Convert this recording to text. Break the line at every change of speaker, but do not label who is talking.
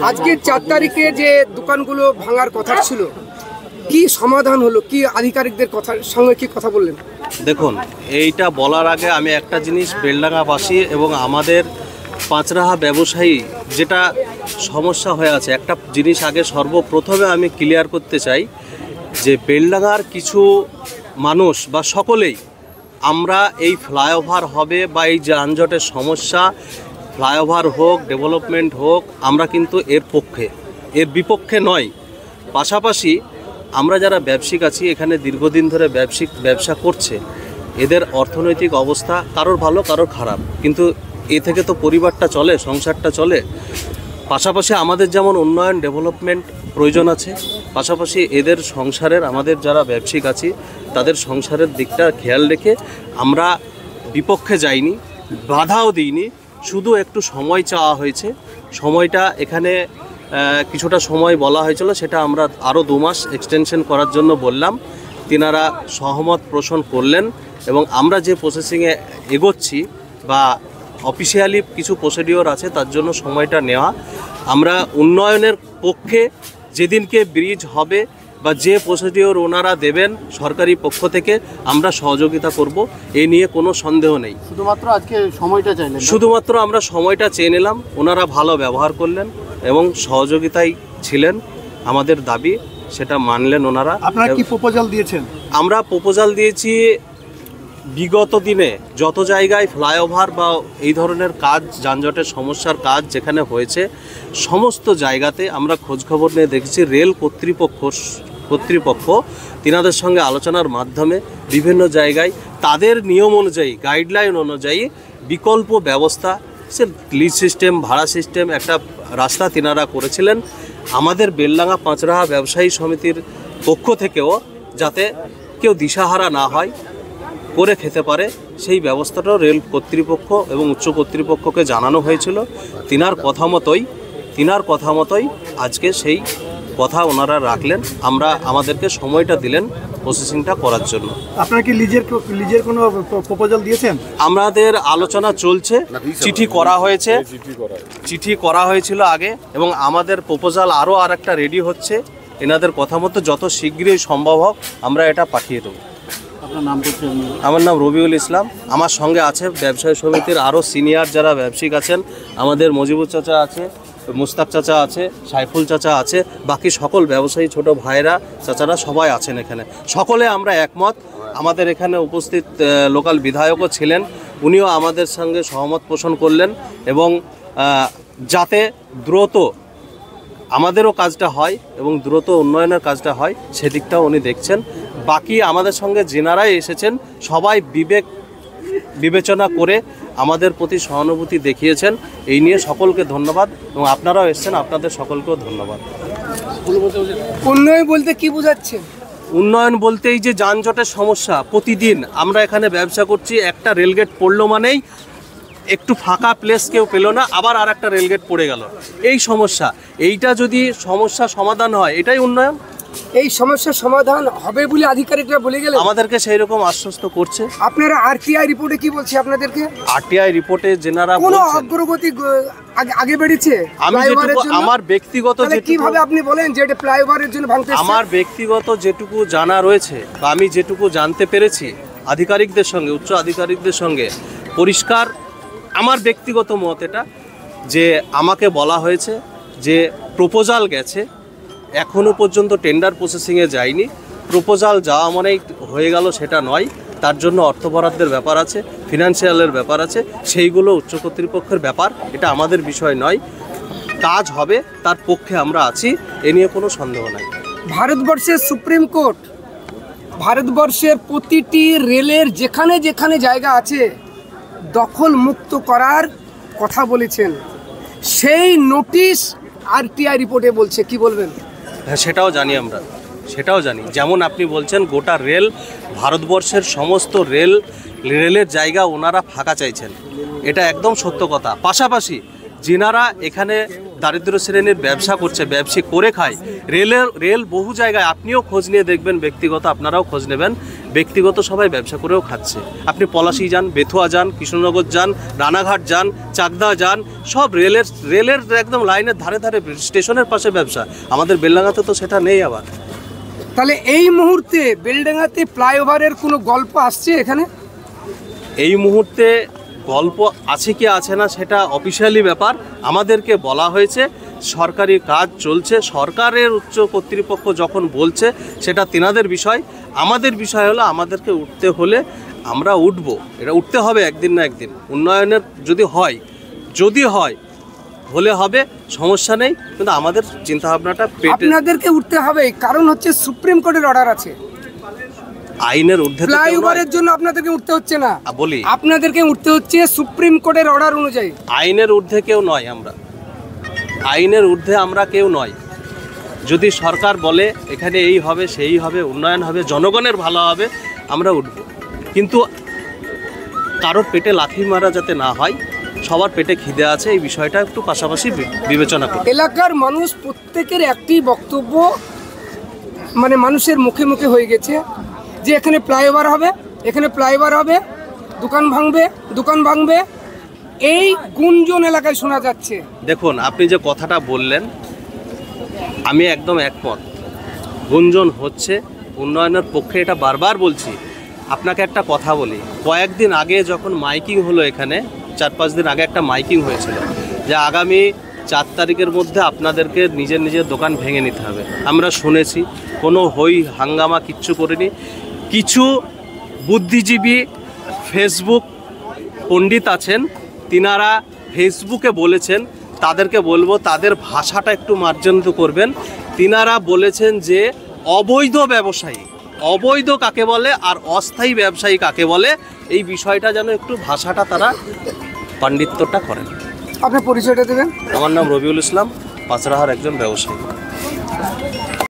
আজকে 4 তারিখে যে দোকানগুলো ভাঙার কথা ছিল, কি সমাধান হলো? কি আধিকারিকদের কথার সঙ্গে কি কথা বললেন?
দেখুন, এইটা বলার আগে আমি একটা জিনিস বেলডাঙ্গাবাসী এবং আমাদের পাঁচরাহা ব্যবসায়ী যেটা সমস্যা হয়ে আছে, একটা জিনিস আগে সর্বপ্রথমে আমি ক্লিয়ার করতে চাই যে বেলডাঙ্গার কিছু মানুষ বা সকলেই আমরা এই ফ্লাইওভার হবে বা এই যানজটের সমস্যা, ফ্লাইওভার হোক, ডেভেলপমেন্ট হোক, আমরা কিন্তু এর পক্ষে, এর বিপক্ষে নয়। পাশাপাশি আমরা যারা ব্যবসায়িক আছি, এখানে দীর্ঘদিন ধরে ব্যবসা করছে, এদের অর্থনৈতিক অবস্থা কারোর ভালো কারোর খারাপ, কিন্তু এ থেকে তো পরিবারটা চলে, সংসারটা চলে। পাশাপাশি আমাদের যেমন উন্নয়ন ডেভেলপমেন্ট প্রয়োজন আছে, পাশাপাশি এদের সংসারের, আমাদের যারা ব্যবসায়িক আছি তাদের সংসারের দিকটা খেয়াল রেখে আমরা বিপক্ষে যাইনি, বাধাও দিইনি, শুধু একটু সময় চাওয়া হয়েছে। সময়টা এখানে কিছুটা সময় বলা হয়েছিল, সেটা আমরা আরও 2 মাস এক্সটেনশন করার জন্য বললাম। তিনারা সহমত পোষণ করলেন এবং আমরা যে প্রসেসিংয়ে এগোচ্ছি বা অফিসিয়ালি কিছু প্রসিডিওর আছে তার জন্য সময়টা নেওয়া। আমরা উন্নয়নের পক্ষে, যেদিনকে ব্রিজ হবে বা যে প্রসিডিওর ওনারা দেবেন সরকারি পক্ষ থেকে আমরা সহযোগিতা করব, এ নিয়ে কোনো সন্দেহ নেই।
শুধুমাত্র আজকে সময়টা চাইলেন?
শুধুমাত্র আমরা সময়টা চেয়ে নিলাম, ওনারা ভালো ব্যবহার করলেন এবং সহযোগিতায় ছিলেন। আমাদের দাবি সেটা মানলেন ওনারা।
আপনারা কি প্রপোজাল দিয়েছেন?
আমরা প্রপোজাল দিয়েছি বিগত দিনে যত জায়গায় ফ্লাইওভার বা এই ধরনের কাজ, যানজটের সমস্যার কাজ যেখানে হয়েছে, সমস্ত জায়গাতে আমরা খোঁজখবর নিয়ে দেখেছি রেল কর্তৃপক্ষ তিনাদের সঙ্গে আলোচনার মাধ্যমে বিভিন্ন জায়গায় তাদের নিয়ম অনুযায়ী, গাইডলাইন অনুযায়ী বিকল্প ব্যবস্থা, সে লিজ সিস্টেম, ভাড়া সিস্টেম একটা রাস্তা তিনারা করেছিলেন। আমাদের বেলডাঙ্গা পাঁচরাহা ব্যবসায়ী সমিতির পক্ষ থেকেও যাতে কেউ দিশাহারা না হয়, করে খেতে পারে, সেই ব্যবস্থাটাও রেল কর্তৃপক্ষ এবং উচ্চ কর্তৃপক্ষকে জানানো হয়েছিল। তিনার কথা মতোই আজকে সেই কথা ওনারা রাখলেন। আমাদেরকে সময়টা দিলেন প্রসেসিংটা করার জন্য।
আপনারা কি লিজের কোনো প্রপোজাল দিয়েছেন?
আমাদের আলোচনা চলছে, চিঠি করা হয়েছিল আগে এবং আমাদের প্রপোজাল আরও একটা রেডি হচ্ছে। এনাদের কথা মতো যত শীঘ্রই সম্ভব হোক আমরা এটা পাঠিয়ে দেবো। আমার নাম রবিউল ইসলাম। আমার সঙ্গে আছে ব্যবসায়ী সমিতির আরও সিনিয়র যারা ব্যবসায়িক আছেন, আমাদের মজিবুর চাচা আছে, মুস্তাক চাচা আছে, সাইফুল চাচা আছে, বাকি সকল ব্যবসায়ী ছোট ভাইরা, চাচারা সবাই আছেন এখানে। সকলে আমরা একমত। আমাদের এখানে উপস্থিত লোকাল বিধায়কও ছিলেন, উনিও আমাদের সঙ্গে সহমত পোষণ করলেন এবং যাতে দ্রুত আমাদেরও কাজটা হয় এবং দ্রুত উন্নয়নের কাজটা হয় সেদিকটাও উনি দেখছেন। বাকি আমাদের সঙ্গে যেনারাই এসেছেন সবাই বিবেচনা করে আমাদের প্রতি সহানুভূতি দেখিয়েছেন। এই নিয়ে সকলকে ধন্যবাদ এবং আপনারাও এসেছেন, আপনাদের সকলকেও ধন্যবাদ।
উন্নয়ন বলতে কি বোঝাচ্ছেন?
উন্নয়ন বলতেই যে যানজটের সমস্যা, প্রতিদিন আমরা এখানে ব্যবসা করছি, একটা রেলগেট পড়লো মানেই একটু ফাঁকা প্লেস কেউ পেল না, আবার আর একটা রেলগেট পড়ে গেল। এই সমস্যা, এইটা যদি সমস্যা সমাধান হয় এটাই উন্নয়ন।
এই সমস্যার সমাধান হবে বলে আধিকারিকরা বলে গেলেন, আমাদেরকে
সেই রকম আশ্বস্ত করছে।
আপনারা আরটিআই রিপোর্টে কি বলছে আপনাদেরকে?
আরটিআই রিপোর্টে যেনারা
কোনো অগ্রগতি আগে বেড়েছে?
আমার ব্যক্তিগত
কিভাবে আপনি বলেন যে এটা ফ্লাইওভারের জন্য ভাঙতে?
আমার ব্যক্তিগত যেটুকু জানা রয়েছে বা আমি যেটুকু জানতে পেরেছি আধিকারিকদের সঙ্গে, উচ্চ আধিকারিকদের সঙ্গে, পরিষ্কার আমার ব্যক্তিগত মত এটা যে আমাকে বলা হয়েছে যে প্রপোজাল গেছে, এখনও পর্যন্ত টেন্ডার প্রসেসিংয়ে যায়নি। প্রপোজাল যাওয়া মানেই হয়ে গেল সেটা নয়, তার জন্য অর্থ বরাদ্দের ব্যাপার আছে, ফিনান্সিয়ালের ব্যাপার আছে, সেইগুলো উচ্চ কর্তৃপক্ষের ব্যাপার, এটা আমাদের বিষয় নয়। কাজ হবে তার পক্ষে আমরা আছি, এ নিয়ে কোনো সন্দেহ নাই।
ভারতবর্ষের সুপ্রিম কোর্ট ভারতবর্ষের প্রতিটি রেলের যেখানে যেখানে জায়গা আছে দখল মুক্ত করার কথা বলেছেন, সেই নোটিশ আরটিআই রিপোর্টে বলছে, কি বলবেন?
হ্যাঁ, সেটাও জানি। যেমন আপনি বলছেন গোটা রেল, ভারতবর্ষের সমস্ত রেলের জায়গা ওনারা ফাঁকা চাইছেন, এটা একদম সত্য কথা। পাশাপাশি যিনারা এখানে দারিদ্র শ্রেণীর ব্যবসা করছে, ব্যবসা করে খায়, রেল বহু জায়গায় আপনিও খোঁজ নিয়ে দেখবেন, ব্যক্তিগত আপনারাও খোঁজ নেবেন, ব্যক্তিগত সবাই ব্যবসা করেও খাচ্ছে। আপনি পলাশী যান, বেথুয়া যান, কৃষ্ণনগর যান, রানাঘাট যান, চাকদা যান, সব রেলের একদম লাইনের ধারে ধারে স্টেশনের পাশে ব্যবসা। আমাদের বেলডাঙ্গাতে তো সেটা নেই। আবার
তাহলে এই মুহূর্তে বেলডাঙ্গাতে ফ্লাইওভারের কোনো গল্প আসছে এখানে?
এই মুহূর্তে গল্প আছে কি আছে না সেটা অফিসিয়ালি ব্যাপার। আমাদেরকে বলা হয়েছে সরকারি কাজ চলছে, সরকারের উচ্চ কর্তৃপক্ষ যখন বলছে সেটা তেনাদের বিষয়। আমাদের বিষয় হলো আমাদেরকে উঠতে হলে আমরা উঠব, এটা উঠতে হবে একদিন না একদিন। উন্নয়নের যদি হয় হলে হবে, সমস্যা নেই, কিন্তু আমাদের চিন্তাভাবনাটা
আপনাদেরকে উঠতে হবে, কারণ হচ্ছে সুপ্রিম কোর্টের অর্ডার আছে।
আইনের ঊর্ধ্বে
ফ্লাইওভারের জন্য আপনাদেরকে উঠতে হচ্ছে না,
বলি
আপনাদেরকে উঠতে হচ্ছে সুপ্রিম কোর্টের অর্ডার অনুযায়ী।
আইনের ঊর্ধ্বে কেউ নয়, আমরা আইনের ঊর্ধ্বে আমরা কেউ নয়। যদি সরকার বলে এখানে এই হবে, সেই হবে, উন্নয়ন হবে, জনগণের ভালো হবে, আমরা উঠব। কিন্তু কারোর পেটে লাথি মারা যাতে না হয়, সবার পেটে খিদে আছে, এই বিষয়টা একটু পাশাপাশি বিবেচনা করি।
এলাকার মানুষ প্রত্যেকের একটি বক্তব্য, মানে মানুষের মুখে মুখে হয়ে গেছে যে এখানে ফ্লাইওভার হবে, এখানে ফ্লাইওভার হবে, দোকান ভাঙবে, এই গুঞ্জন এলাকায় শোনা যাচ্ছে।
দেখুন, আপনি যে কথাটা বললেন আমি একদম একমত। গুঞ্জন হচ্ছে, উন্নয়নের পক্ষে এটা বারবার বলছি। আপনাকে একটা কথা বলি, কয়েকদিন আগে যখন মাইকিং হলো এখানে, 4-5 দিন আগে একটা মাইকিং হয়েছিল যে আগামী 4 তারিখের মধ্যে আপনাদেরকে নিজের দোকান ভেঙে নিতে হবে। আমরা শুনেছি, কোনো হই হাঙ্গামা কিচ্ছু করিনি। কিছু বুদ্ধিজীবী ফেসবুক পণ্ডিত আছেন, তিনারা ফেসবুকে বলেছেন, তাদেরকে বলবো তাদের ভাষাটা একটু মার্জনা করবেন। তিনারা বলেছেন যে অবৈধ ব্যবসায়ী, অবৈধ কাকে বলে আর অস্থায়ী ব্যবসায়ী কাকে বলে, এই বিষয়টা যেন একটু ভাষাটা তারা পাণ্ডিত্যটা করেন।
আপনার পরিচয়টা দেবেন?
আমার নাম রবিউল ইসলাম, পাঁচরাহার একজন ব্যবসায়ী।